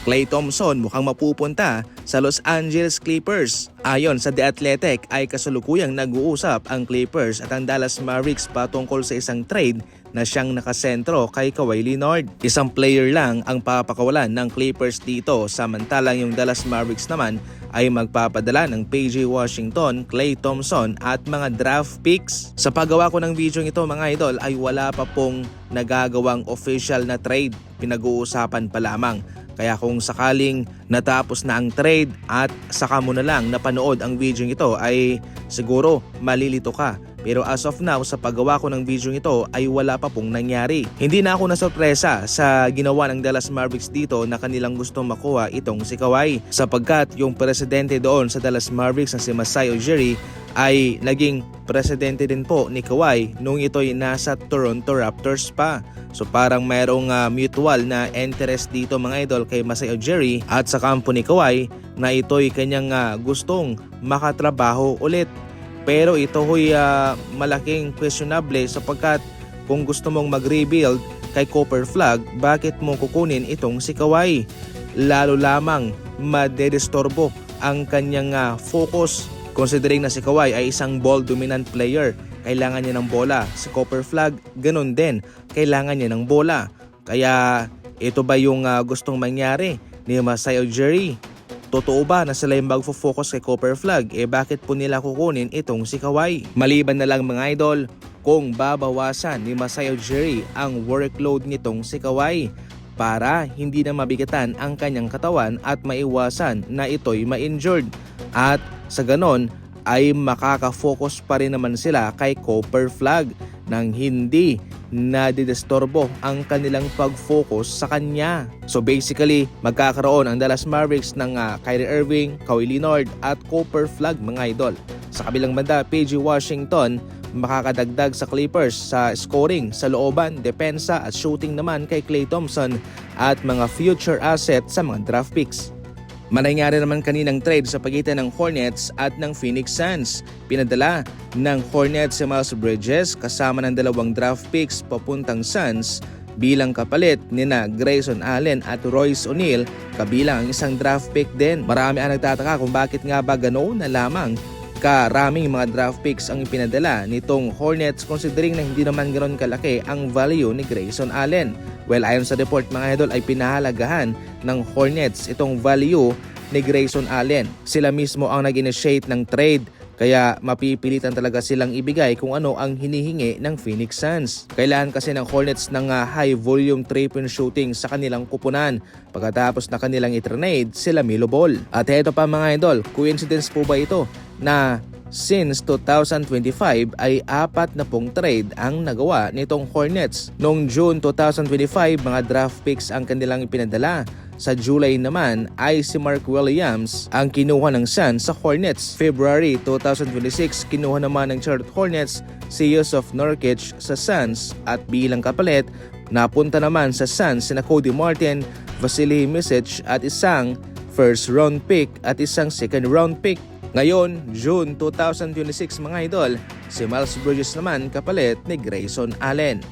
Klay Thompson mukhang mapupunta sa Los Angeles Clippers. Ayon sa The Athletic ay kasalukuyang nag-uusap ang Clippers at ang Dallas Mavericks patungkol sa isang trade na siyang nakasentro kay Kawhi Leonard. Isang player lang ang papakawalan ng Clippers dito, samantalang yung Dallas Mavericks naman ay magpapadala ng PJ Washington, Klay Thompson at mga draft picks. Sa paggawa ko ng video ito mga idol ay wala pa pong nagagawang official na trade, pinag-uusapan pa lamang. Kaya kung sakaling natapos na ang trade at saka mo na lang napanood ang video ito ay siguro malilito ka. Pero as of now sa paggawa ko ng video ito ay wala pa pong nangyari. Hindi na ako nasorpresa sa ginawa ng Dallas Mavericks dito na kanilang gustong makuha itong si Kawhi, sapagkat yung presidente doon sa Dallas Mavericks na si Masai Ujiri ay naging presidente din po ni Kawhi nung ito'y nasa Toronto Raptors pa. So parang mayroong mutual na interest dito mga idol kay Masai Ujiri at sa kampo ni Kawhi na ito'y kanyang gustong makatrabaho ulit. Pero ito ho'y malaking questionable sapagkat kung gusto mong mag-rebuild kay Copper Flag, bakit mo kukunin itong si Kawhi? Lalo lamang madedistorbo ang kanyang focus, considering na si Kawhi ay isang ball dominant player. Kailangan niya ng bola. Si Copper Flag, ganun din. Kailangan niya ng bola. Kaya ito ba yung gustong mangyari ni Masai Ujiri? Totoo ba na sila yung magfo-focus kay Copper Flag? Bakit po nila kukunin itong si Kawhi? Maliban na lang mga idol, kung babawasan ni Masai Ujiri ang workload nitong si Kawhi para hindi na mabigatan ang kanyang katawan at maiwasan na ito'y ma-injured. At sa ganon ay makaka-focus pa rin naman sila kay Copper Flag nang hindi nadidisturbo ang kanilang pag-focus sa kanya. So basically, magkakaroon ang Dallas Mavericks ng Kyrie Irving, Kawhi Leonard at Copper Flag mga idol. Sa kabilang banda, PJ Washington makakadagdag sa Clippers sa scoring, sa looban, depensa at shooting naman kay Klay Thompson at mga future assets sa mga draft picks. Manangyari naman kaninang trade sa pagitan ng Hornets at ng Phoenix Suns. Pinadala ng Hornets si Miles Bridges kasama ng 2 draft picks papuntang Suns bilang kapalit nina Grayson Allen at Royce O'Neal, kabilang ang isang draft pick din. Marami ang nagtataka kung bakit nga ba ganoon na lamang karaming mga draft picks ang ipinadala nitong Hornets, considering na hindi naman ganoon kalaki ang value ni Grayson Allen. Well, ayon sa report mga idol ay pinahalagahan ng Hornets itong value ni Grayson Allen. Sila mismo ang nag-initiate ng trade, kaya mapipilitan talaga silang ibigay kung ano ang hinihingi ng Phoenix Suns. Kailangan kasi ng Hornets ng high volume 3-point shooting sa kanilang kupunan pagkatapos na kanilang i-trade sila Melo Ball. At eto pa mga idol, coincidence po ba ito na since 2025 ay 4 na pong trade ang nagawa nitong Hornets? Noong June 2025, mga draft picks ang kanilang ipinadala. Sa July naman ay si Mark Williams ang kinuha ng Suns sa Hornets. February 2026, kinuha naman ng Charlotte Hornets si Jusuf Nurkic sa Suns at bilang kapalit, napunta naman sa Suns sina Cody Martin, Vasilij Micic at isang first round pick at isang second round pick. Ngayon, June 2026 mga idol, si Miles Bridges naman kapalit ni Grayson Allen.